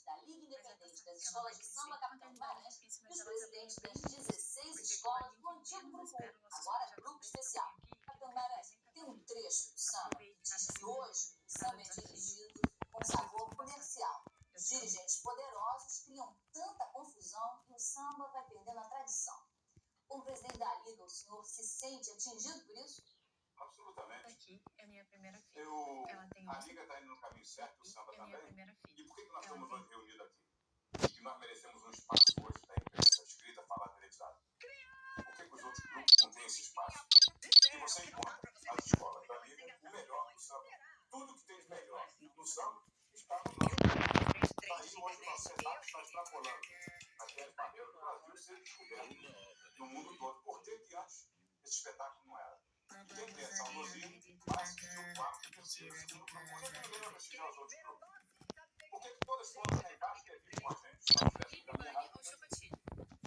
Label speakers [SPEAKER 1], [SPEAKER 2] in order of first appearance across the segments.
[SPEAKER 1] da Liga Independente das Escolas de Samba Capitão Guimarães e os presidentes das 16 escolas do antigo Grupo 1, agora Grupo Especial. Capitão Guimarães, tem um trecho do samba que diz que hoje o samba é dirigido com sabor comercial. Os dirigentes poderosos criam tanta confusão que o samba vai perdendo a tradição. Como presidente da Liga, o senhor se sente atingido por isso?
[SPEAKER 2] Absolutamente.
[SPEAKER 3] Aqui é minha primeira filha.
[SPEAKER 2] A Liga está indo no caminho certo, o samba também. E por que nós estamos hoje reunidos aqui? E que nós merecemos um espaço hoje da imprensa escrita, falada, televisada. Por que os outros grupos não têm esse espaço? E você encontra nas escolas da Liga o melhor do samba. Tudo que tem de melhor no samba está no nosso grupo. Está aí hoje você está extrapolando aquelas barreiras do Brasil ser descoberto no mundo todo. Por que antes esse espetáculo não era? E quem tem essa saudosismo vai assistir o quarto, o terceiro, o segundo. Por que ninguém vai prestigiar os outros grupos? Por que todas foram lá embaixo que vivem com a gente? Se nós tivéssemos caminho errado.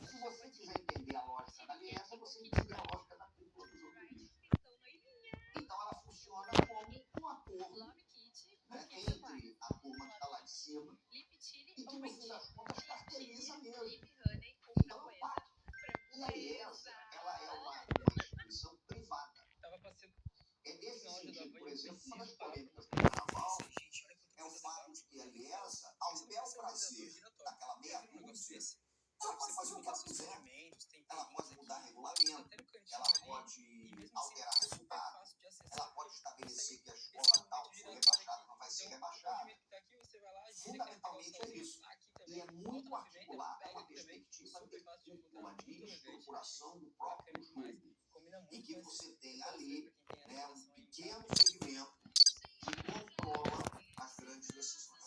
[SPEAKER 4] Se você quiser entender a lógica da aliança, você entende a lógica da cultura dos outros bichos. Então ela funciona como um acordo, né, entre a turma que está lá de cima e que, no fim das contas, carteliza mesmo. Então é um pacto. E a aliança, ela é uma instituição privada. É nesse sentido, por exemplo, uma das polêmicas do carnaval é o fato de que a aliança, ao bel prazer daquela meia dúzia, ela pode fazer o que ela quiser. Ela pode mudar regulamento, ela pode alterar resultado, ela pode estabelecer que a escola tal que foi rebaixada não vai ser rebaixada. Fundamentalmente é isso. E é muito articulada uma perspectiva de cúpula, de estruturação do próprio jogo, em que você tem ali, né, um pequeno segmento que controla as grandes decisões.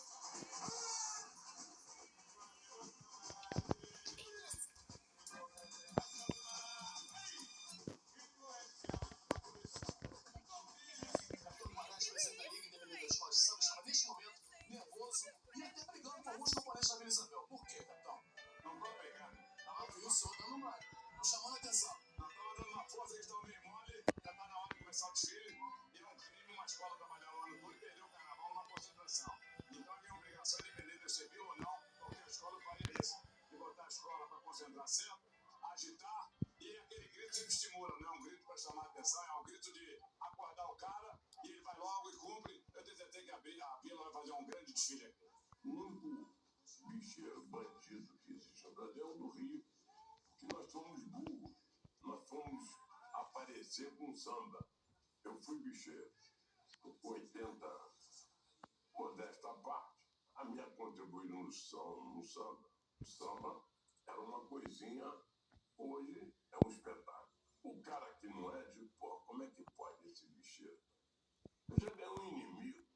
[SPEAKER 5] Neste momento, nervoso e até brigando com alguns componentes da Vila Isabel. Por quê, capitão?
[SPEAKER 2] Não estou pegando.
[SPEAKER 5] E o senhor dando mais. Chamando a atenção.
[SPEAKER 2] Não estava dando uma força, eles estão meio mole. Já está na hora de começar o desfile. E é um crime uma escola trabalhar o ano todo e perder o carnaval numa concentração. Então a minha obrigação, independente de eu ser viu ou não, qualquer escola faria isso. De botar a escola para concentrar sempre, agitar. E aquele grito sempre estimula, não é um grito para chamar a atenção, é um grito de acordar o cara e ele vai logo e cumpre. Eu tentei que a Vila vai fazer um grande desfile aqui.
[SPEAKER 6] O único bicheiro bandido que existe no Brasil é o do Rio, que nós somos burros. Nós fomos aparecer com samba. Eu fui bicheiro com 80 anos. Modesta parte, a minha contribuição no samba. O samba era uma coisinha, hoje é um espetáculo. O cara que não é, de pô, como é que pode esse bicheiro? Eu já ganhei um inimigo.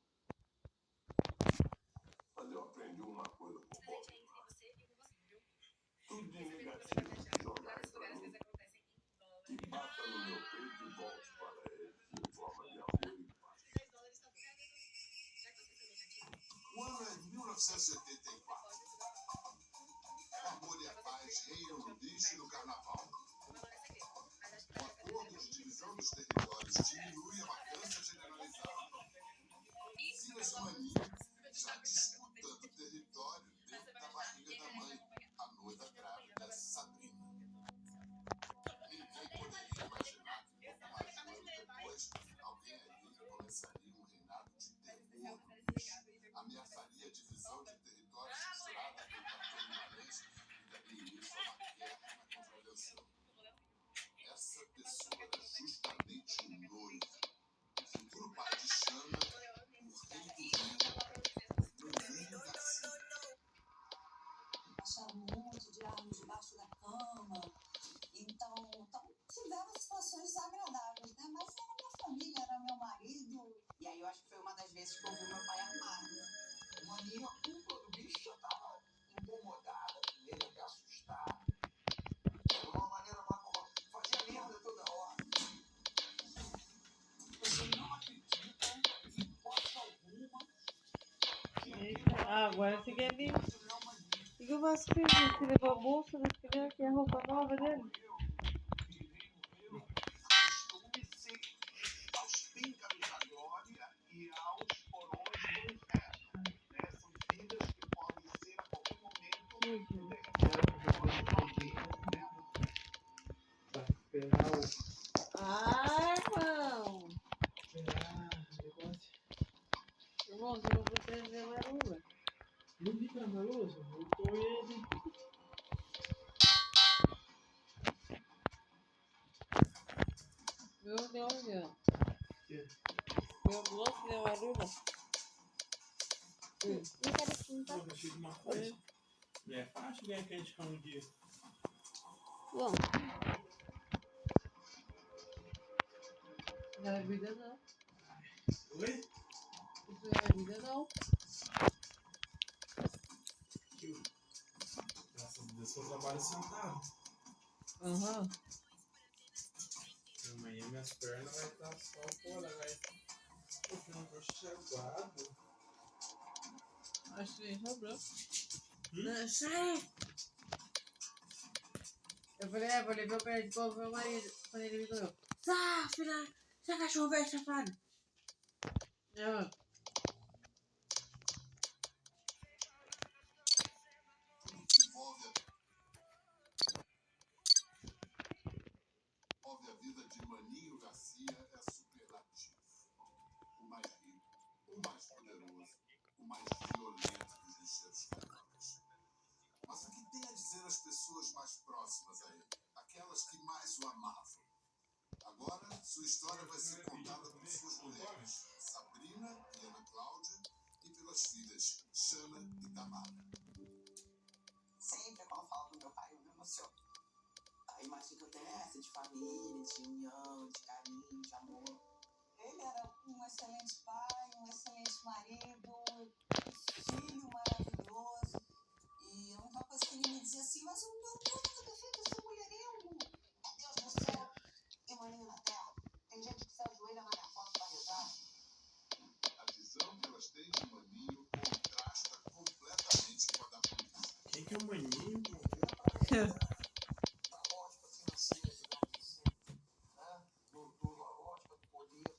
[SPEAKER 6] Mas eu aprendi uma coisa com o Bob Marley. Tudo de negativo que jogarem para mim, que bata no meu peito e volte para ele em forma de amor e paz.
[SPEAKER 5] O ano é 1984. Amor e a paz reinam no bicho e no carnaval. O acordo de divisão dos territórios diminui a vacância generalizada. Filhas de Maninha já disputando território dentro da barriga da mãe, a noiva grávida Sabrina. Ninguém poderia imaginar que pouco mais de um ano depois, alguém ali começaria um reinado de terror no bicho. Ameaçaria a divisão de territórios jurada pelo Capitão Guimarães e daria início a uma guerra na contravenção. Essa pessoa era justamente o noivo, o futuro pai de Xana, o rei do Rio, Maninho Garcia.
[SPEAKER 1] Acharam um monte de armas debaixo da cama. Então tiveram situações desagradáveis, né? Mas era minha família, era meu marido. E aí eu acho que foi uma das vezes que eu vi meu pai armado.
[SPEAKER 4] Maninha, a culpa do bicho já estava incomodada, com medo, até assustada. De uma maneira macabra, fazia merda toda hora. Você não acredita, em hipótese alguma, que
[SPEAKER 3] Agora você quer vir. O que eu faço com ele? Você levou a bolsa da criança e a roupa nova dele?
[SPEAKER 5] Acostume-se aos píncaros da glória e aos porões do inferno. Né? São vidas que podem ser a
[SPEAKER 3] bicho.
[SPEAKER 7] Pra esperar o.
[SPEAKER 3] Ai, irmão.
[SPEAKER 7] Esperar o negócio.
[SPEAKER 3] Irmão, você não foi trazer a marula.
[SPEAKER 7] Não vi pra Marusa, voltou ele.
[SPEAKER 3] Meu Deus, Deus.
[SPEAKER 7] Que?
[SPEAKER 3] Meu bloco de marula.
[SPEAKER 8] Não quero tinta.
[SPEAKER 7] Não, achei de uma coisa. Não é fácil ganhar aquele chão um dia.
[SPEAKER 8] Bom,
[SPEAKER 3] Não é vida, não.
[SPEAKER 7] Oi?
[SPEAKER 3] Isso não é vida, não.
[SPEAKER 7] Graças a Deus que eu trabalho sentado.
[SPEAKER 3] Aham.
[SPEAKER 7] Amanhã minhas pernas vai estar só fora, vai. Porque eu não tô chegado.
[SPEAKER 3] Acho que nem sobrou.
[SPEAKER 7] Hum?
[SPEAKER 3] Sai! Eu falei meu pé de povo, meu marido, quando ele me falou, sai, filha, sai cachorro velho safado. Eu,
[SPEAKER 5] Envolve a vida de Maninho Garcia é superlativo. O mais rico, o mais poderoso, o mais violento dos lixeiros cariocas. Mas o que tem a dizer às pessoas mais próximas a ele? Aquelas que mais o amavam. Agora, sua história vai ser contada por suas mulheres, Sabrina e Ana Cláudia, e pelas filhas, Xana e Tamara.
[SPEAKER 9] Sempre quando falo do meu pai, eu me emociono. A imagem que eu tenho é essa de família, de união, de carinho, de amor.
[SPEAKER 1] Ele era um excelente pai, um excelente marido, um filho maravilhoso. E a única coisa que ele me dizia assim, mas o meu povo defende o seu mulherengo.
[SPEAKER 9] É Deus no céu e Maninho na terra. Tem gente que se ajoelha na minha foto pra rezar.
[SPEAKER 5] A visão que elas têm de Maninho contrasta completamente com a da polícia.
[SPEAKER 7] Quem que é o Maninho?
[SPEAKER 9] A lógica financeira, digamos assim, né? A lógica do poder.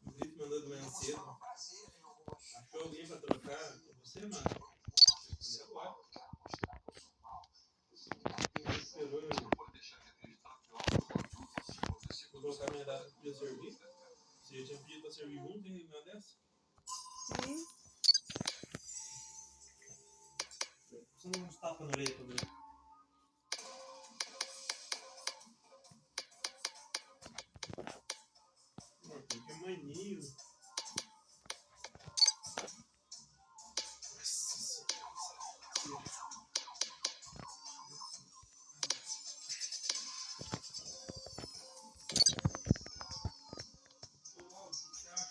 [SPEAKER 7] O Brito mandou de manhã cedo.
[SPEAKER 9] Mostrar prazer em algumas.
[SPEAKER 7] Achou alguém pra trocar com você, mano?
[SPEAKER 9] Ser mal, eu quero mostrar que eu sou mal. Isso me caracteriza.
[SPEAKER 7] Esperou eu.
[SPEAKER 5] Não pode deixar de acreditar que algo pode acontecer
[SPEAKER 7] Vou colocar minha data pra servir. Você já tinha pedido pra servir junto, hein? Uma dessa?
[SPEAKER 3] sim.
[SPEAKER 7] Você não uns tapas na orelha também. Mano, que é Maninho. Nossa senhora.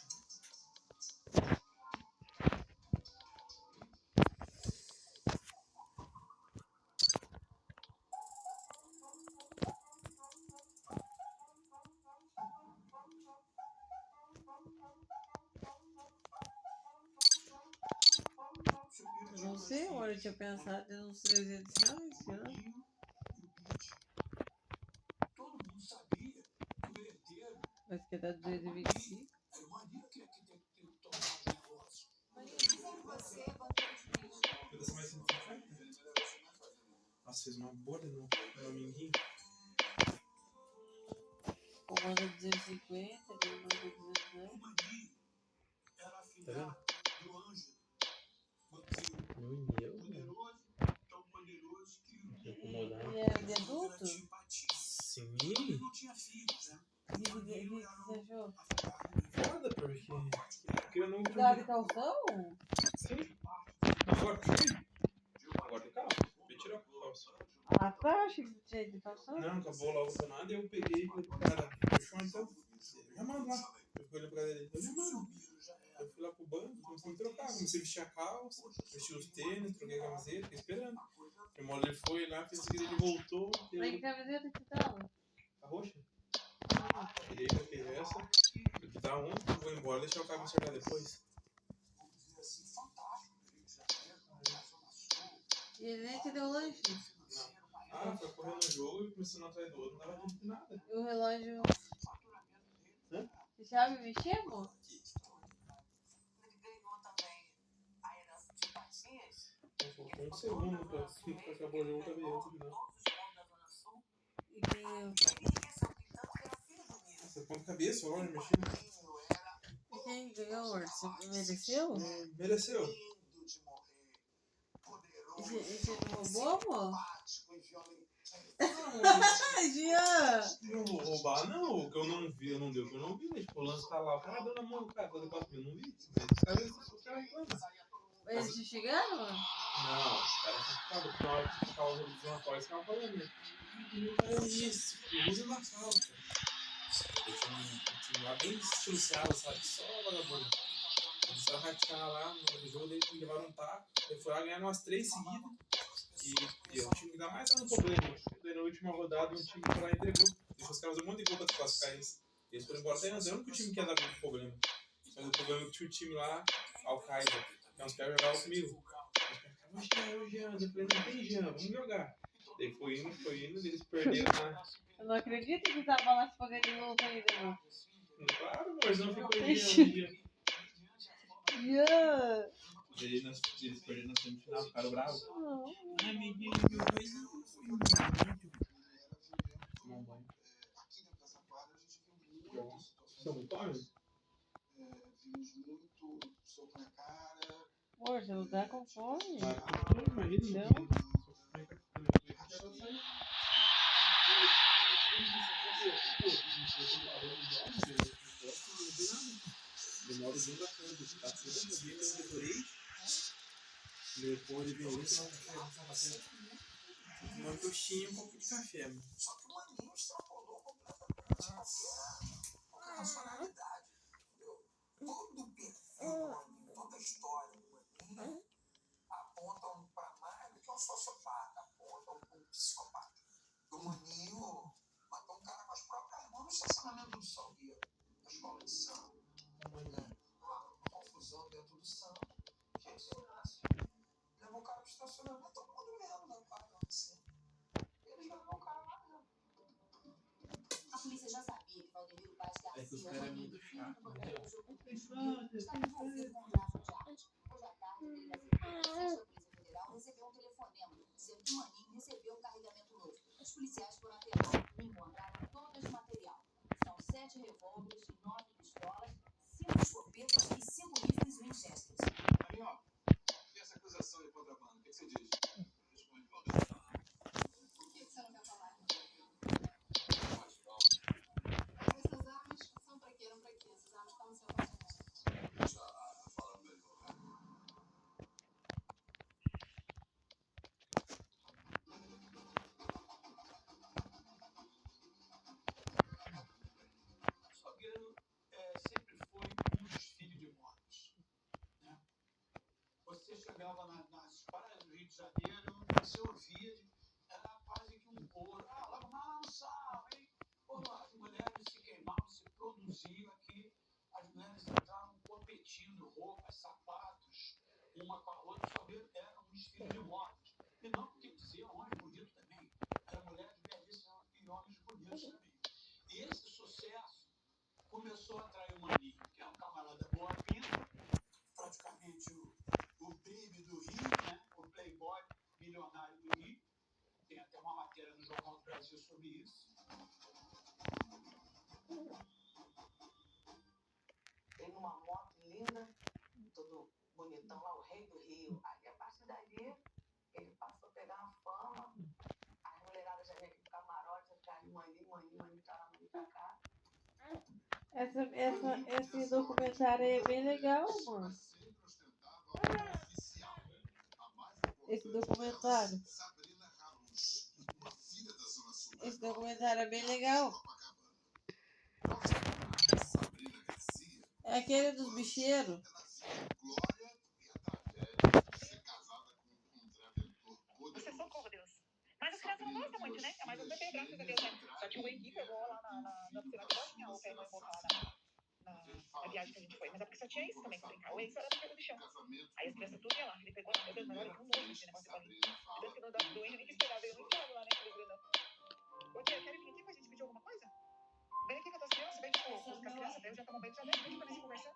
[SPEAKER 3] Eu não sei, olha, eu tinha pensado em uns 300 reais esse ano.
[SPEAKER 5] Todo mundo sabia que o herdeiro
[SPEAKER 3] Mas que dá 225.
[SPEAKER 5] era o Maninho que tem que tomar os negócios.
[SPEAKER 1] Dizem que você é banqueiro de lixo.
[SPEAKER 7] Pedaço mais 150? Nossa, fez uma bolha no minguinho.
[SPEAKER 3] Ou manda 250, ele manda 200 reais.
[SPEAKER 5] O Maninho era
[SPEAKER 7] Tá
[SPEAKER 5] afilhado
[SPEAKER 7] vendo?
[SPEAKER 5] do Ângelo, banqueiro
[SPEAKER 7] Meu,
[SPEAKER 5] poderoso, tão poderoso que
[SPEAKER 7] Não incomodar.
[SPEAKER 3] Ele é de adulto?
[SPEAKER 5] era simpatia.
[SPEAKER 7] Sim.
[SPEAKER 5] Ele não tinha filhos, né?
[SPEAKER 3] O que você achou?
[SPEAKER 7] Foda, porque eu não
[SPEAKER 3] Dá de calção?
[SPEAKER 7] Sim. Agora tem calça. Me tirou a calça.
[SPEAKER 3] Ah, tá, achei que você tinha de calção.
[SPEAKER 7] Não, acabou logo do nada e eu peguei e falei pro cara, fechou então. Já manda lá. Eu fiquei olhando pra ele, eu já mando. Eu fui lá pro banco, comecei a me trocar, comecei a vestir a calça, vestir os tênis, troquei a camiseta, fiquei esperando. E uma hora ele foi lá, fez seguida, ele voltou,
[SPEAKER 3] Mas que
[SPEAKER 7] eu...
[SPEAKER 3] camiseta que você tava?
[SPEAKER 7] A roxa. Tirei, troquei essa, eu tá ontem, eu vou embora, deixar o carro consertar depois.
[SPEAKER 3] E ele nem te deu lanche?
[SPEAKER 7] Não. Ah, foi correndo no jogo e começando um atrás do outro, não dava tempo de nada.
[SPEAKER 3] E o relógio...
[SPEAKER 7] Hã?
[SPEAKER 3] Você sabe mexer, amor?
[SPEAKER 9] Ele ganhou também a herança de Patinhas.
[SPEAKER 7] Vou Faltou um segundo pra acabar o jogo, tava eu no final.
[SPEAKER 3] E quem eu?
[SPEAKER 7] Nossa, ponto cabeça, olha, mexendo.
[SPEAKER 3] E quem ganhou, Word? Você mereceu?
[SPEAKER 7] Mereceu.
[SPEAKER 3] E você não roubou, amor?
[SPEAKER 7] Não,
[SPEAKER 3] Jean!
[SPEAKER 7] não vou roubar, não. O que eu não vi, eu não deu, o que eu não vi. Mas, tipo, o lance tá lá, o cara deu na mão do cara, fazer 4 mil, eu não vi. Mas os caras reclamam.
[SPEAKER 3] Eles te xingaram?
[SPEAKER 7] Não, os caras são foda, porque na hora que ficava usando uma falta, eles ficavam falando, né? O cara é isso, usa na falta. Eu tinha um time lá bem estilo Seattle, sabe? Só vagabundo. Eles estavam rateando lá no jogo, daí levaram um taco, ele foi lá ganhar umas 3 seguidas. E é um time que dá mais no problema. Daí na última rodada, um time foi lá e entregou. Deixou os caras um monte de gol pra classificar eles. Eles foram embora até antes, é o único time que ia dar problema. Só que o problema é que tinha um time lá, Al-Qaeda, que é uns caras que jogavam comigo. Os caras ficavam, Jean, eu falei, não tem Jean, vamos jogar. Daí foi indo, eles perderam na...
[SPEAKER 3] Eu não acredito que tava lá se pagando de novo ainda, não.
[SPEAKER 7] Claro, amor, não ficou Jean.
[SPEAKER 3] Jean!
[SPEAKER 7] Daí eles perderam na semifinal, ficaram bravos.
[SPEAKER 3] Não.
[SPEAKER 7] Ai, meu Deus, meu pai. Tomar um banho. São muito homens?
[SPEAKER 5] Vimos muito soco na cara.
[SPEAKER 3] Amor, você não tá com fome?
[SPEAKER 7] Imagina,
[SPEAKER 3] Então?
[SPEAKER 7] Demora o dia da coisa, tá tudo no dia que eu decorei. Depois de ver isso, uma coxinha e um pouco de café, mano.
[SPEAKER 9] Só que o Maninho extrapolou completamente qualquer racionalidade. Todo o perfil do Maninho, toda a história do Maninho apontam para mais do que um sociopata, apontam para um psicopata. O Maninho matou um cara com as próprias mãos no estacionamento do Salgueiro, na escola de samba. Uma confusão dentro do samba. Gente, segurança. Levou o cara pro estacionamento, todo mundo vendo, né? O cara lá assim. Eles levaram o cara lá mesmo.
[SPEAKER 1] A polícia já sabia que Valdemiro Paz
[SPEAKER 7] É que os
[SPEAKER 1] Garcia,
[SPEAKER 7] caras é
[SPEAKER 1] Maninho,
[SPEAKER 7] muito
[SPEAKER 1] filho do
[SPEAKER 7] chato,
[SPEAKER 1] banqueiro
[SPEAKER 7] né?
[SPEAKER 1] Gilberto Gil, estava envolvido com o tráfico de arte. Hoje à tarde, a delegacia da Polícia Federal recebeu um telefonema dizendo que Maninho recebeu um carregamento novo. Os policiais foram até lá e encontraram todo esse material. São 7 revólveres, 9 pistolas, 5 escopetas e 5 rifles Winchester.
[SPEAKER 5] Maninho, e essa acusação de contrabando? O que você diz? Responde logo.
[SPEAKER 1] Por que você não quer falar? Essas armas são para quê? Eram para quê? Essas armas estão no seu apartamento.
[SPEAKER 5] Fala melhor. O Salgueiro sempre foi um desfile de modas, né? Você chegava nas praias do Rio de Janeiro, você ouvia, era quase que um coro. Lava lá no sal, hein? Quando as mulheres se queimavam, se produziam aqui, as mulheres entravam competindo, roupas, sapatos, uma com a outra. O Salgueiro era um desfile de modas. E não porque diziam homens bonitos também. Eram mulheres belíssimas e homens bonitos também. E esse sucesso começou a atrair o Maninho, que é um camarada boa pinta, praticamente o baby do Rio, né? O playboy milionário do Rio. Tem até uma matéria no Jornal do Brasil sobre isso.
[SPEAKER 9] Tem uma moto linda, todo bonitão lá, o rei do Rio. Aí, a partir dali, ele passou a pegar uma fama. As mulheradas já vinham aqui pro camarote, atrás de Maninho pra lá, Maninho pra cá.
[SPEAKER 3] Esse documentário aí é bem legal, mano. Esse documentário. Esse documentário é bem legal. É aquele dos bicheiros.
[SPEAKER 10] Você socorro, Deus. Mas as crianças não gostam muito, né? É mais um bebê, graças a Deus, né? Só que o Henrique pegou lá na piscina de bolinha, o pé não botou lá na viagem que a gente foi. Mas é porque só tinha isso também pra brincar. O Henrique só era brinquedo de chão. Aí as crianças tudo ia lá. Ele pegou, meu Deus, mas olha que um nojo esse negócio de bolinha. Depois que do Henrique nem quis pegar, veio no entrado lá, né? Que eles grandão. Ô tia, querem vir aqui pra gente pedir alguma coisa? Vem aqui com as crianças, vem com as crianças, daí eu já tomo banho, já vem aqui pra gente conversar.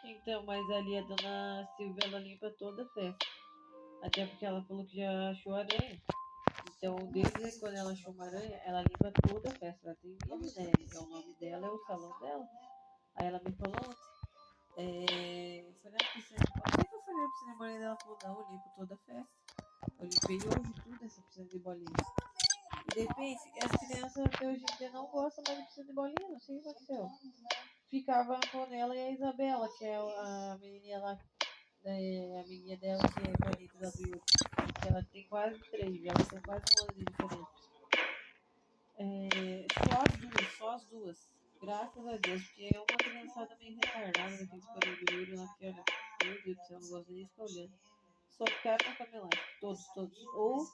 [SPEAKER 3] Então, mas ali a dona Silvia, ela limpa toda a festa. Até porque ela falou que já achou aranha. Então, desde quando ela achou uma aranha, ela limpa toda a festa. Ela tem Mimi, né? É o nome dela, é o salão dela. Aí ela me falou ontem. Foi na piscina. Não sei que eu fui na piscina de bolinha dela. Falou, não, eu limpo toda a festa. Eu limpei hoje tudo essa piscina de bolinha. E de repente, as crianças até hoje em dia não gostam mais de piscina de bolinha. Não sei o que aconteceu. Ficava a Antonella e a Isabela, que é a menininha lá. A menina dela que é parente da do Yuri. Ela tem quase 3, elas têm quase um ano de diferença. Só as duas. Graças a Deus, porque é uma criançada meio retardada daqueles parentes do Yuri lá que olha. Meu Deus do céu, eu não gosto nem de ficar olhando. Só ficaram na cama elástica, todos. Ou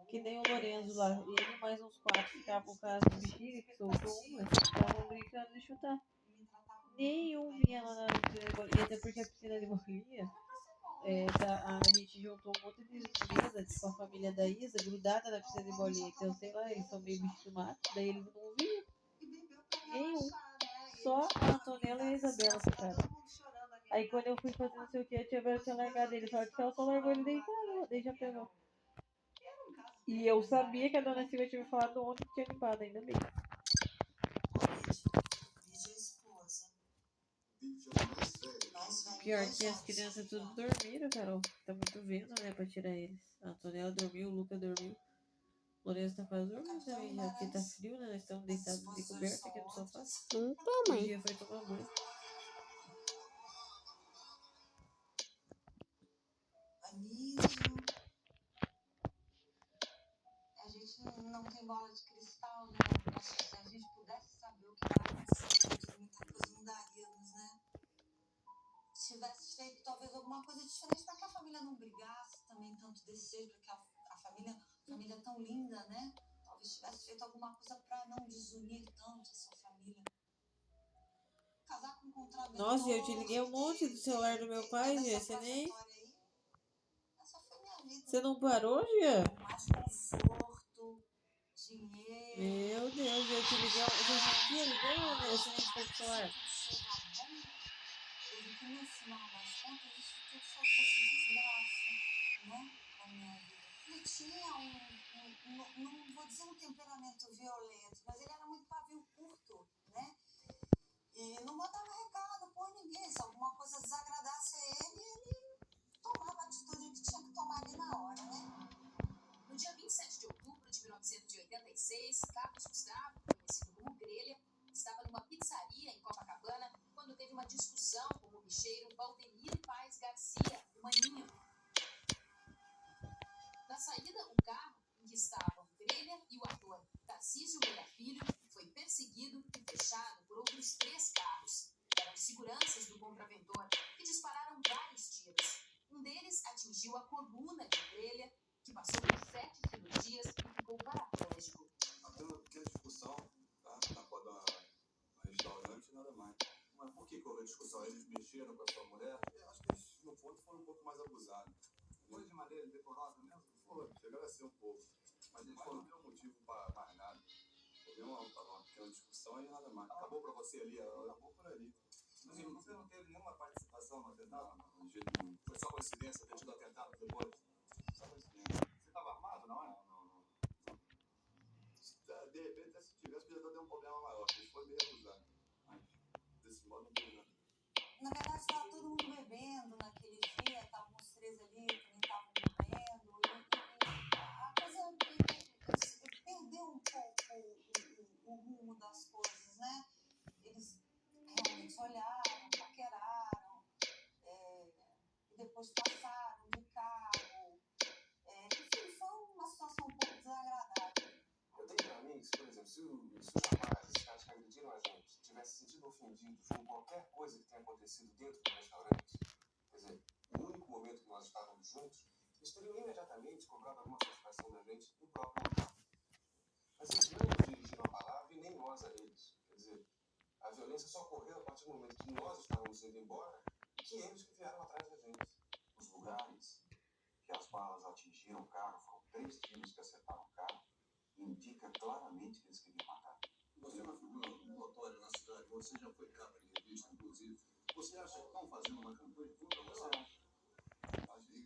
[SPEAKER 3] que nem o Lorenzo lá, ele mais uns 4 ficavam com as bexigas que soltou uma, estavam brincando de chutar. Nenhum vinha lá na piscina de bolinha, até porque a piscina de bolinha. A gente juntou um monte de mesa, tipo a família da Isa, grudada na piscina de bolinha. Então, sei lá, eles são meio bicho do mato, daí eles não vinham. Nenhum. Só a Antonella e a Isabela ficaram. Aí quando eu fui fazer não sei o que, a tia Vera tinha largado ele, só que ela só largou ele deitado, daí já pegou. E eu sabia que a dona Silvia tinha me falado ontem que tinha limpado, ainda bem. Pior que as crianças tudo dormiram, Carol. Tá muito vento, né, pra tirar eles. A Antonella dormiu, o Luca dormiu. O Lourenço tá quase dormindo também, já porque tá frio, né? Nós estamos deitados de coberta aqui no sofá.
[SPEAKER 8] Então,
[SPEAKER 3] O
[SPEAKER 8] mãe.
[SPEAKER 3] dia foi tomar banho.
[SPEAKER 1] Anísio. A gente não tem bola de cristal, né? Mas se a gente pudesse saber o que vai acontecer, muita coisa mudaríamos, né? Se tivesse feito talvez alguma coisa diferente para que a família não brigasse também tanto desse jeito, porque a família é tão linda, né? Talvez tivesse feito alguma coisa para não desunir tanto essa família. Casar com um contraventor.
[SPEAKER 3] Nossa, eu te liguei um monte do celular do meu pai, Gia. Você nem.
[SPEAKER 1] Essa foi minha vida.
[SPEAKER 3] Você não parou, Gia?
[SPEAKER 1] Mais conforto, dinheiro.
[SPEAKER 3] Meu Deus, eu te liguei. Você sentia ligando, né? Você nem ficou com o celular.
[SPEAKER 1] Que no final das contas isso tudo só trouxe desgraça, né, na minha vida. Ele tinha não vou dizer um temperamento violento, mas ele era muito pavio curto, né? E não mandava recado por ninguém. Se alguma coisa desagradasse a ele tomava a atitude que tinha que tomar ali na hora, né? No dia 27 de outubro de 1986, Carlos Gustavo, conhecido como Grelha, estava numa pizzaria em Copacabana quando teve uma discussão com o bicheiro Valdemiro Paes Garcia, o Maninho. Na saída, o carro em que estavam Grelha e o ator Tarcísio Meira Filho foi perseguido e fechado por outros 3 carros. Eram seguranças do contraventor que dispararam vários tiros. Um deles atingiu a coluna de Grelha, que passou por 7 cirurgias e ficou paraplégico.
[SPEAKER 11] Até uma pequena discussão, tá? Na porta do restaurante, nada mais. Mas por que houve a discussão? Eles mexeram com a sua mulher? Eu acho que eles, no fundo, foram um pouco mais abusados. Foi de maneira decorosa mesmo? Foi, chegaram a ser um pouco. Mas eles não deu motivo para mais nada. Houve uma pequena discussão e nada mais. Acabou para você ali? Acabou por ali. Mas você não teve nenhuma participação no atentado? Não, de jeito nenhum. Foi só coincidência ter tido atentado depois? Só coincidência. Você estava armado, não é? Não. De repente, se tivesse, podia ter um problema maior, porque foi meio abusado. Mas, desse modo, não teve nada.
[SPEAKER 1] Na verdade, estava todo mundo bebendo naquele dia, estavam os 3 ali, também estavam bebendo, e a coisa perdeu um pouco o rumo das coisas, né? Eles realmente olharam, paqueraram, e depois passaram de carro. Enfim, foi uma situação um pouco desagradável.
[SPEAKER 11] Eu tenho pra mim que, por exemplo, se os rapazes, os caras que agrediram a gente, tivessem se sentido ofendidos com qualquer coisa que tenha acontecido dentro do restaurante, quer dizer, no único momento que nós estávamos juntos, eles teriam imediatamente cobrado alguma satisfação da gente no próprio local. Mas eles não nos dirigiram a palavra e nem nós a eles. Quer dizer, a violência só ocorreu a partir do momento que nós estávamos indo embora e que eles que vieram atrás da gente.
[SPEAKER 12] Os lugares que as balas atingiram o carro, foram 3 tiros que acertaram o carro, indica claramente que eles queriam matar.
[SPEAKER 11] Você é uma figura notória na cidade, você já foi capa de revista, inclusive. Você acha que estão fazendo uma campanha contra você?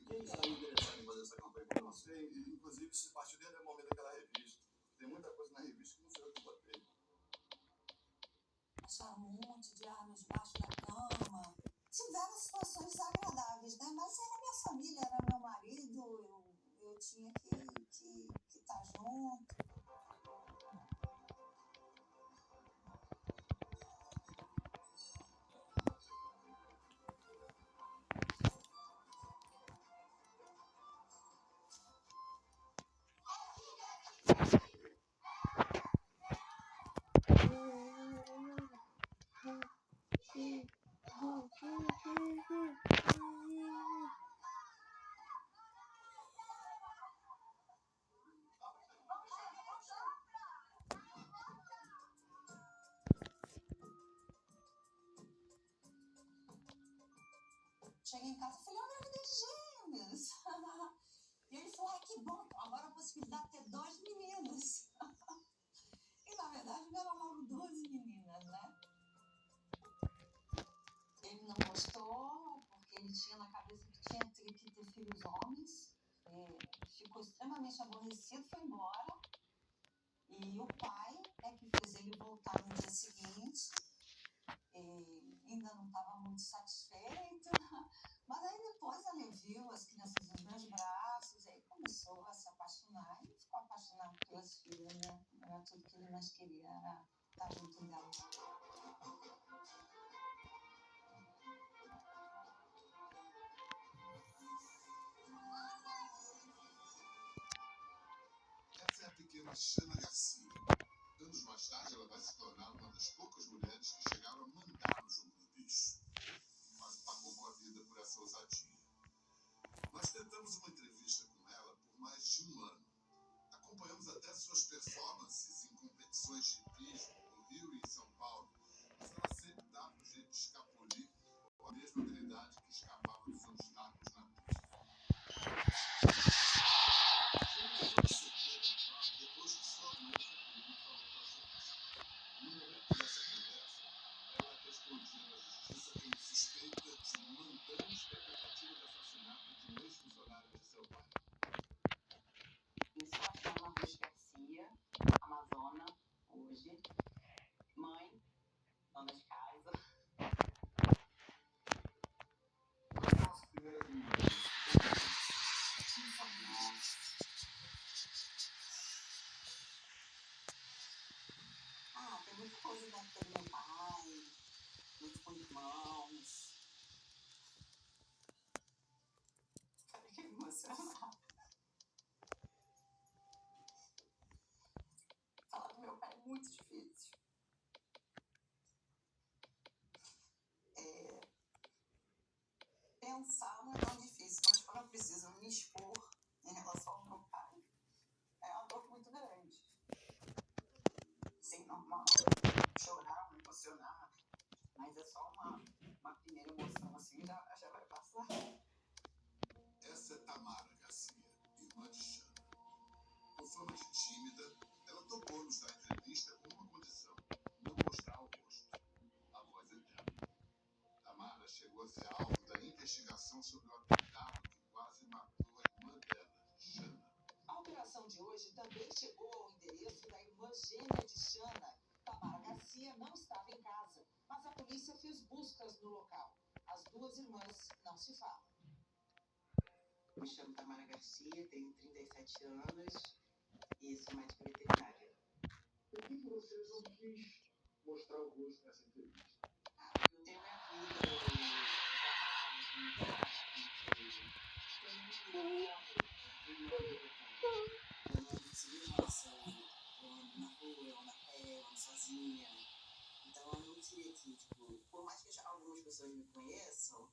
[SPEAKER 11] Quem saiu interessado em fazer essa campanha? sei. Inclusive, isso partiu desde o momento daquela revista. Tem muita coisa na revista que não sei o que eu botei.
[SPEAKER 1] Acharam um monte de armas debaixo da cama. Tiveram situações desagradáveis, né? Mas era minha família, era meu marido, eu tinha que estar junto. Cheguei em casa e falei, eu engravidei de gêmeos. E ele falou, que bom, agora a possibilidade de ter 2 meninos. E na verdade eram logo 12 meninas, né? Ele não gostou, porque ele tinha na cabeça que tinha que ter filhos homens. Ficou extremamente aborrecido, foi embora. E o pai é que fez ele voltar no dia seguinte. Ainda não estava muito satisfeito, mas aí depois ele viu as crianças nos meus braços, aí começou a se apaixonar e ficou apaixonado pelas filhas, né? Era tudo que ele mais queria, era estar junto delas.
[SPEAKER 5] Essa é a pequena Xana Garcia. Anos mais tarde, ela vai se tornar uma das poucas mulheres que chegaram a mandar no jogo do bicho. Mas pagou com a vida por essa ousadia. Nós tentamos uma entrevista com ela por mais de um ano. Acompanhamos até suas performances em competições de hipismo no Rio e em São Paulo. Mas ela sempre dava um jeito de escapulir com a mesma habilidade que escapava dos obstáculos na pista. Depois que sua mãe Jacqueline falou com a gente. No momento dessa conversa, ela respondia na justiça como suspeita de mandantes da tentativa de assassinato de um ex-funcionário de seu pai.
[SPEAKER 1] Me chama Ruth Garcia, amazona, hoje. Mãe, dona de casa.
[SPEAKER 5] Nossa primeira comunidade.
[SPEAKER 1] Tem muita coisa da época do meu pai, muito com irmãos. Fiquei emocionada. Falar do meu pai é muito difícil. Pensar não é tão difícil, mas quando eu preciso me expor em relação ao meu pai, é uma dor muito grande. Sim, normal, chorar, me emocionar, mas é só uma primeira emoção assim, já vai passar.
[SPEAKER 5] Essa é Tamara Garcia, irmã de Xana. Com fama de tímida, ela topou nos dar entrevista com uma condição: não mostrar o rosto. A voz eterna. Tamara chegou a ser alvo da investigação sobre o atentado que quase matou a irmã dela, Xana.
[SPEAKER 1] A operação de hoje também chegou ao endereço da irmã gêmea de Xana. Tamara Garcia não estava em casa, mas a polícia fez buscas no local. As duas irmãs não se falam. Me chamo Tamara Garcia, tenho 37 anos e sou médica veterinária.
[SPEAKER 5] Por que você não quis mostrar o rosto nessa entrevista?
[SPEAKER 1] Eu tenho minha vida, eu não ando de segurança, eu ando na rua, eu ando a pé, eu ando sozinha. Então eu não queria que, por mais que algumas pessoas me conheçam,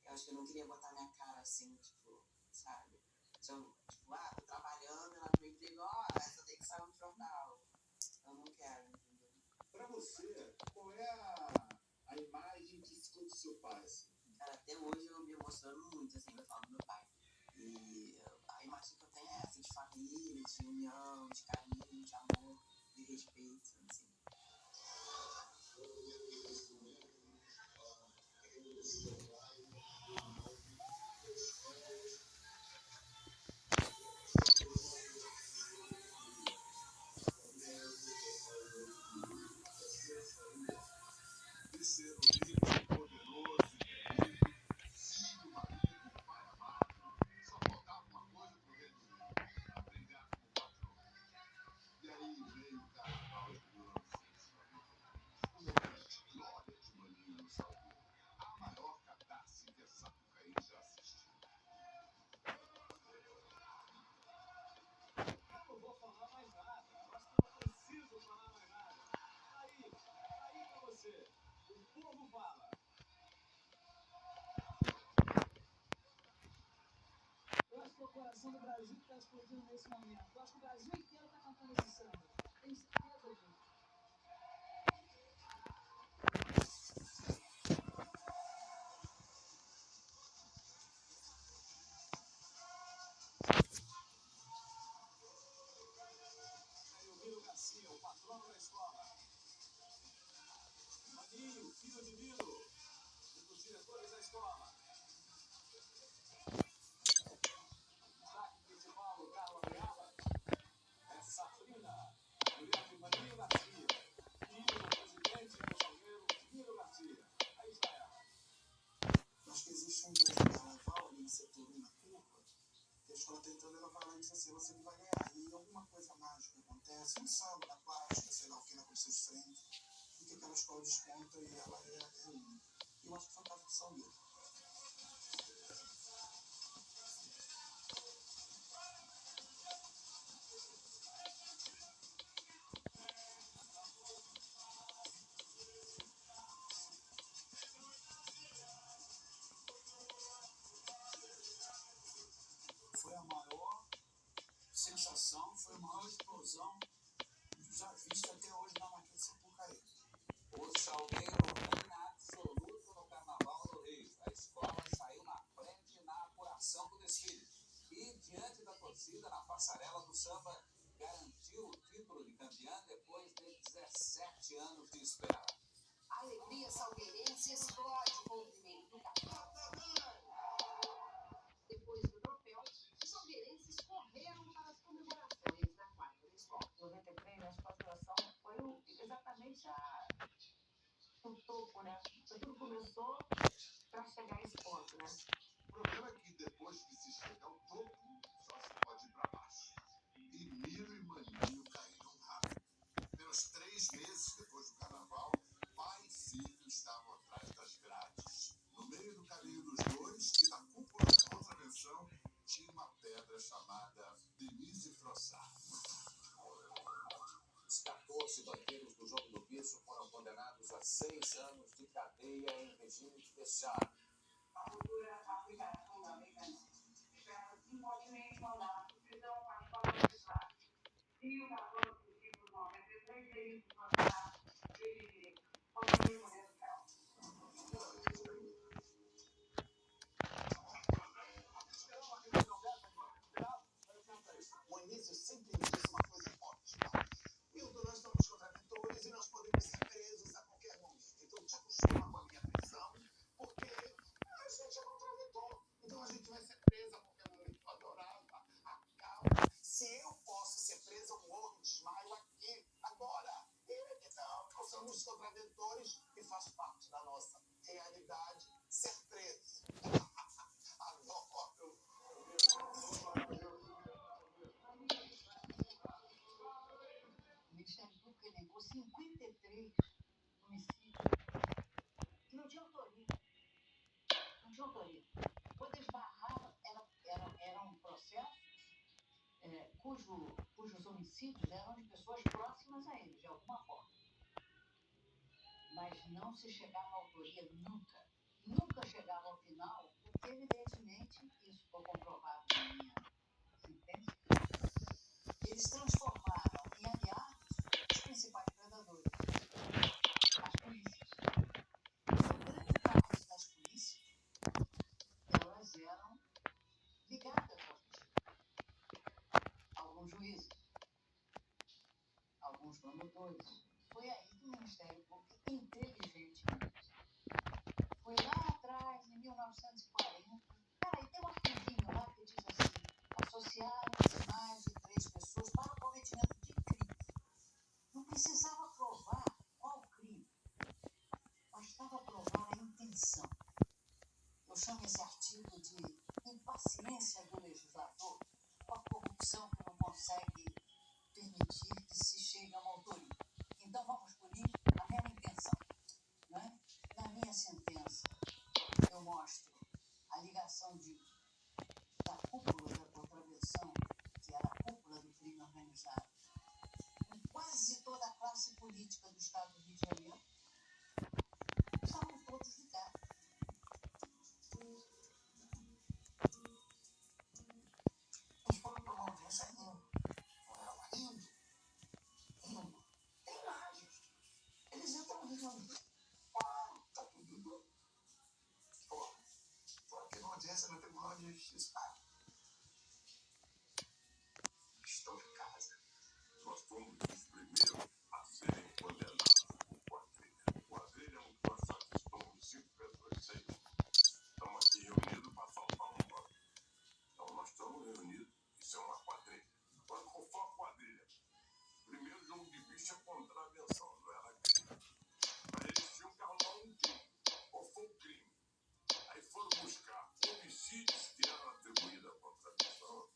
[SPEAKER 1] eu acho que eu não queria botar minha cara assim, sabe? Então, tô trabalhando, ela me entregou, essa tem que sair no jornal. Eu não quero, entendeu?
[SPEAKER 5] Pra você, qual é a imagem que ficou do seu pai, assim?
[SPEAKER 1] Cara, até hoje eu me emociono muito, assim, eu falo do meu pai. E a imagem que eu tenho é essa, de família, de união, de carinho, de amor, de respeito, assim.
[SPEAKER 9] coração do Brasil que está explodindo nesse momento. Eu acho que o Brasil inteiro está cantando esse samba. Tenho certeza disso.
[SPEAKER 11] Elviro Garcia, o patrono da escola. Maninho, filho de Miro, um dos diretores da escola. Destaque principal do Carlos Reala é Safrina, mulher de Maninho Garcia, filho do presidente do Salgueiro, Miro Garcia. Aí está ela.
[SPEAKER 9] Acho que existe um grande carnaval ali no setor 1 na curva, que a escola tentando, ela vai lá e diz assim, você não vai ganhar. E alguma coisa mágica acontece, um samba na plástica, sei lá o que, na polícia de frente, e que aquela escola desponta e ela é única. E eu acho que foi o caso do Salgueiro.
[SPEAKER 11] Foi a maior sensação, foi a maior explosão já vista até hoje na Marquês de Sapucaí. O Salgueiro domina absoluto no Carnaval do Rio. A escola saiu na frente na apuração do desfile. E, diante da torcida, na passarela do samba, garantiu o título de campeã depois de 17 anos de espera.
[SPEAKER 1] A alegria salgueirense explode com o primeiro do carnaval. Depois do troféu, os salgueirenses correram para as comemorações na quadra da escola. Em 93, a pós-graduação foi exatamente o topo, né? Tudo começou para chegar a esse ponto, né?
[SPEAKER 5] O problema é que depois que se chega ao topo, só se pode ir para baixo. E Miro e Maninho caíram rápido. Apenas 3 meses depois do carnaval, pai e filho estavam atrás das grades. No meio do caminho dos dois e da cúpula de contravenção, tinha uma pedra chamada Denise Frossard.
[SPEAKER 11] Os 14 banqueiros do Jogo do Bicho foram condenados a 6 anos de cadeia em regime fechado.
[SPEAKER 1] A futura aplicação da lei espera-se impossivelmente mandar a prisão para a escola legislativa. E o 14 do título 93 Denise Frossard de direito. Continue com esse caso.
[SPEAKER 9] O Anísio sempre me disse uma coisa ótima. Milton, nós somos contraditores e nós podemos ser presos a qualquer momento. Então te acostuma com a minha prisão, porque a gente é contraditor. Então a gente vai ser preso a qualquer momento. Eu adorava. Acalma. Se eu posso ser preso, eu morro de desmaio aqui, agora. Ele é que não. Nós somos contraditores e faz parte da nossa realidade ser preso. Adoro.
[SPEAKER 1] O Ministério Público elencou 53 homicídios que não tinham autoria. Não tinham autoria. Quando eles barravam, eram processos cujos homicídios eram de pessoas próximas a eles, de alguma forma. Mas não se chegava à autoria nunca. Nunca chegava ao final, porque, evidentemente, isso foi comprovado na minha sentença, eles transformaram em aliados os principais predadores, as polícias. Então, grande parte das polícias, elas eram ligadas à justiça. Alguns juízes, alguns promotores. Foi aí que o Ministério Público, inteligentemente, foi lá atrás, em 1940. Peraí, tem um arquivinho lá que diz assim: associaram-se mais de 3 pessoas para o cometimento de crime. Não precisava provar qual crime, bastava provar a intenção. Eu chamo esse artigo de impaciência do legislador com a corrupção que não consegue permitir que se chegue a uma autoria. Então vamos punir a mera intenção. Não é? Na minha sentença, eu mostro a ligação da cúpula da contravenção, que era a cúpula do crime organizado, com quase toda a classe política do Estado do Rio de Janeiro. Estavam todos ligados.
[SPEAKER 11] justiça. Estou em casa.
[SPEAKER 6] Nós fomos os primeiros a serem condenados por quadrilha. Quadrilha é um processo que estão 5 pessoas, 6. Estamos aqui reunidos para assaltar um banco. Então nós estamos reunidos, isso é uma quadrilha. Quando for a quadrilha, primeiro jogo de bicho é contravenção, não era crime. Mas eles tinham que arrumar um crime. Qual foi o crime? Aí foram buscar homicídios que eram atribuídos à contravenção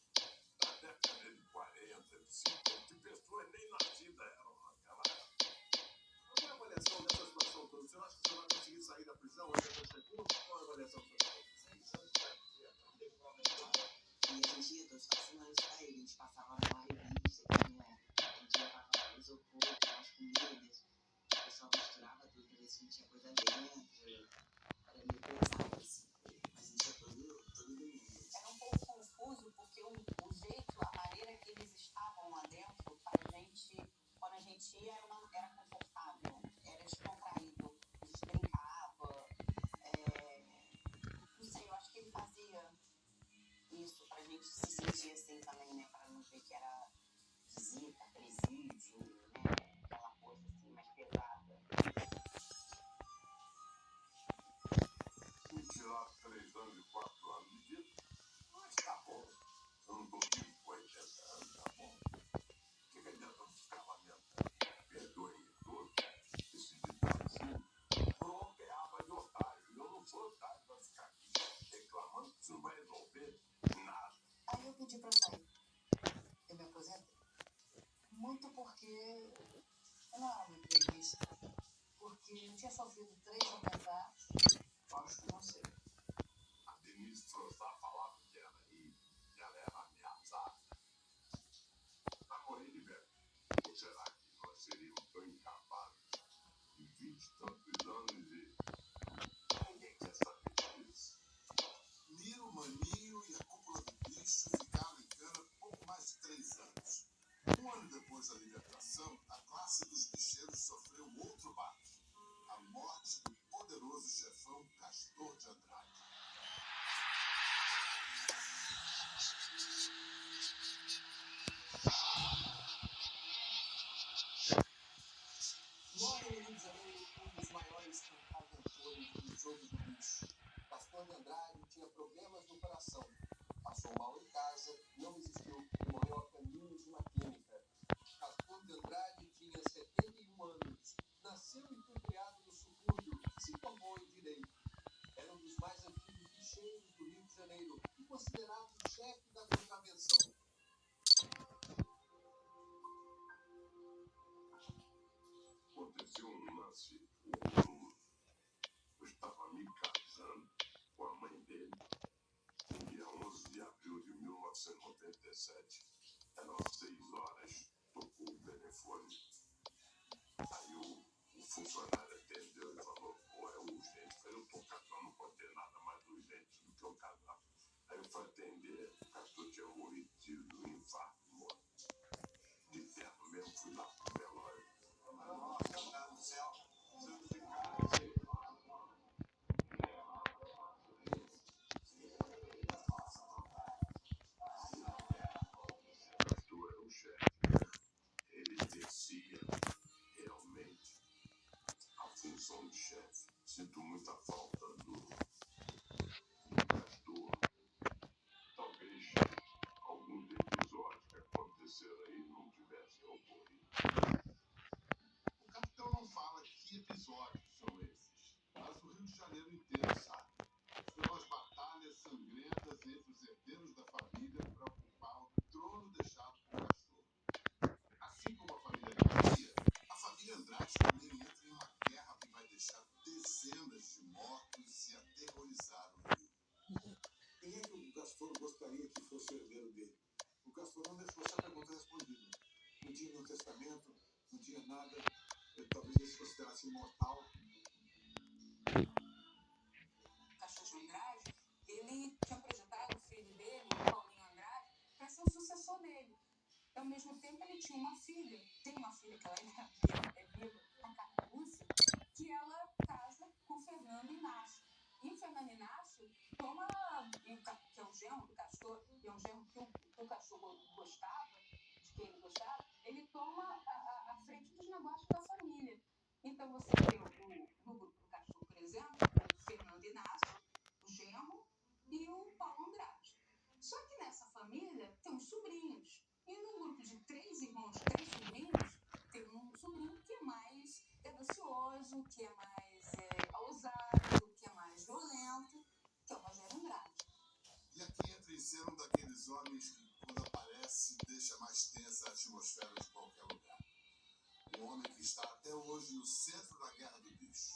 [SPEAKER 6] da década de 40, de 50, que pessoas nem nascidas eram naquela época.
[SPEAKER 11] Qual é a avaliação dessa situação toda? Você não acha que você vai conseguir sair da prisão antes desse recurso? Qual é a avaliação que você faz?
[SPEAKER 13] E a gente ia todos assinando isso daí, a gente passava numa revista, que não é. A gente levava isopor, as comidas, o pessoal misturava tudo pra ver se não tinha coisa dentro. Era meio pesado, assim. Mas a gente ia todo domingo.
[SPEAKER 1] Era um pouco confuso, porque o jeito, a maneira que eles estavam lá dentro, pra gente, quando a gente ia, era confortável, era descontraído. A gente brincava. Não sei, eu acho que ele fazia isso pra gente se sentir assim também, né? Pra não ver que era visita, presídio, né? Aquela coisa assim mais pesada.
[SPEAKER 6] Me tiraram 3 anos e 4 anos de vida, mas tá bom. Eu não estou vivo com 80 anos, tá bom. O que adianta eu ficar lamentando? Perdoem-me todos, esse ditado pronto é aba de otário. Eu não sou otário para ficar aqui reclamando que isso não vai resolver nada.
[SPEAKER 1] Aí eu pedi pra sair. Eu me aposentei. Muito porque eu não era muito preguiça. Porque eu tinha sofrido 3 atentados, acho que não sei.
[SPEAKER 6] A Denise Frossard falava que era aí, que ela era ameaçada. Namorei de velho. Ou será que nós seríamos tão incapazes de 20 e tantos anos e ninguém quer saber disso?
[SPEAKER 5] Niro, Maninho e a cúpula do bicho ficaram em cana pouco mais de 3 anos. Um ano depois da libertação, a classe dos bicheiros sofreu outro baque. A morte do poderoso chefão Castor de Andrade.
[SPEAKER 4] Morre no Rio de Janeiro um dos maiores cantadores do jogo do bicho. Castor de Andrade tinha problemas no coração. Passou mal em casa, não resistiu e morreu a caminho de uma clínica. Castor de Andrade tinha 71 anos. Nasceu e foi criado no subúrbio, se formou em direito. Era um dos mais antigos bicheiros do Rio de Janeiro e considerado o chefe da contravenção.
[SPEAKER 6] Aconteceu um lance horroroso. Eu estava me casando com a mãe dele no dia 11 de abril de 1987. Eram 6 horas, tocou o telefone. Aí o funcionário atendeu e falou: pô, é urgente. Eu falei: eu tô casando, não pode ter nada mais urgente do que eu casar. Aí eu fui atender, o Castor tinha morrido de um infarto, morto. De terno mesmo, fui lá pro velório.
[SPEAKER 11] Nossa, meu Deus do céu. Santo de casa.
[SPEAKER 6] O Castor era o chefe. Ele exercia realmente a função de chefe. Sinto muita falta do Castor. Talvez alguns episódios que aconteceram aí não tivessem ocorrido.
[SPEAKER 5] O capitão não fala que episódios são esses, mas o Rio de Janeiro inteiro sabe. Foram as batalhas sangrentas entre os herdeiros da família para ocupar o trono deixado por Castor. Assim como a família Garcia, a família Andrade também entra em uma guerra que vai deixar dezenas de mortos e aterrorizar o Rio.
[SPEAKER 11] Quem é que o Castor gostaria que fosse o herdeiro dele? O Castor não deixou essa pergunta respondida. Não tinha nenhum testamento, não tinha nada. Talvez ele se considerasse imortal.
[SPEAKER 1] Castor de Andrade, ele tinha projetado o filho dele, o Paulinho Andrade, para ser o sucessor dele. Ao mesmo tempo, ele tinha uma filha, tem uma filha que ela é viva, a Carla Lúcia, que ela casa com o Fernando Inácio. E o Fernando Inácio toma, que é o genro do Castor, e é um genro que o Castor gostava, de quem ele gostava, ele toma a frente dos negócios da família. Então você tem no grupo do Castor, por exemplo, o Fernando Inácio, o genro e o Paulo Andrade. Só que nessa família tem os sobrinhos. E no grupo de 3 irmãos, 3 sobrinhos, tem um sobrinho que é mais ganancioso, que é mais ousado, que é mais violento, que é o Rogério Andrade.
[SPEAKER 5] E aqui entra em cena um daqueles homens que, quando aparece, deixa mais tensa a atmosfera de qualquer lugar. Um homem que está até hoje no centro da guerra do bicho.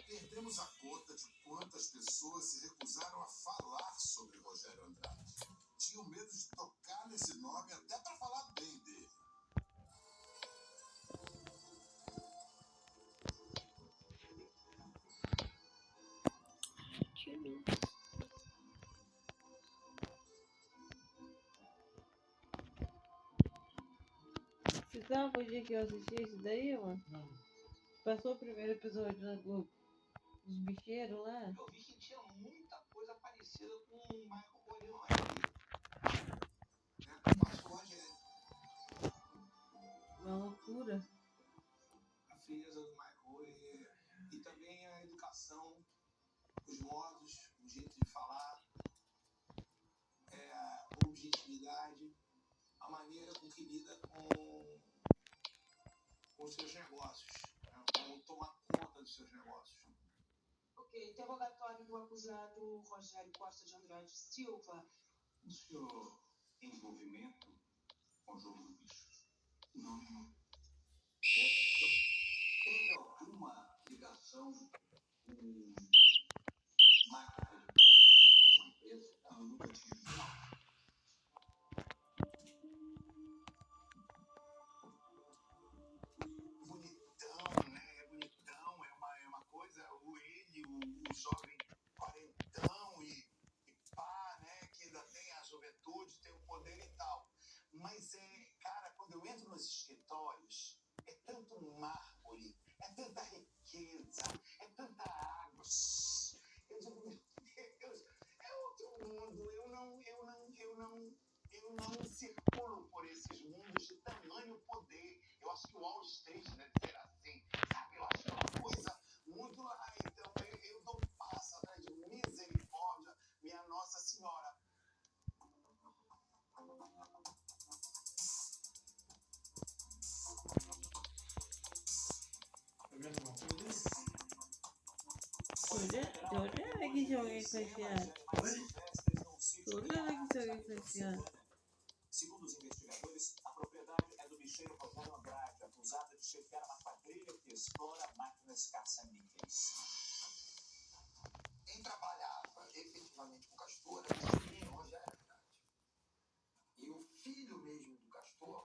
[SPEAKER 5] Perdemos a conta de quantas pessoas se recusaram a falar sobre Rogério Andrade. Tinham medo de tocar nesse nome até para falar bem dele.
[SPEAKER 3] Você sabe o dia que eu assisti isso daí, mano?
[SPEAKER 7] Não.
[SPEAKER 3] Passou o primeiro episódio na Globo. Os bicheiros lá.
[SPEAKER 4] Eu vi que tinha muita coisa parecida com o Michael Corleone aqui. Né? Passou o Rogério.
[SPEAKER 3] Uma loucura.
[SPEAKER 4] A frieza do Michael e também a educação, os modos, o jeito de falar, a objetividade, a maneira com que lida com os seus negócios, né? Como tomar conta dos seus negócios.
[SPEAKER 13] Ok, interrogatório do acusado Rogério Costa de Andrade Silva.
[SPEAKER 12] O seu envolvimento com o jogo do bicho?
[SPEAKER 4] Não, nenhum.
[SPEAKER 12] Teve alguma ligação com máquina de alguma empresa?
[SPEAKER 4] Não, eu nunca tive.
[SPEAKER 5] Bonitão, né? Bonitão, é uma coisa, o jovem quarentão e pá, né? Que ainda tem a juventude, tem o poder e tal. Mas cara, quando eu entro nos escritórios, é tanto mármore, é tanta riqueza, é tanta água. Eu digo, meu Deus, é outro mundo. Eu não circulo por esses mundos de tamanho poder. Eu acho que o Wall Street deve ser assim, sabe? Eu acho que é uma coisa muito lá. Então eu dou um passo atrás de misericórdia, minha Nossa Senhora.
[SPEAKER 7] Tá vendo uma coisa?
[SPEAKER 3] De onde é que se alguém foi enfiado? De onde é que se alguém foi enfiado?
[SPEAKER 14] Segundo os investigadores, a propriedade é do bicheiro Rogério Andrade, acusado de chefiar uma quadrilha que explora máquinas caça-níqueis.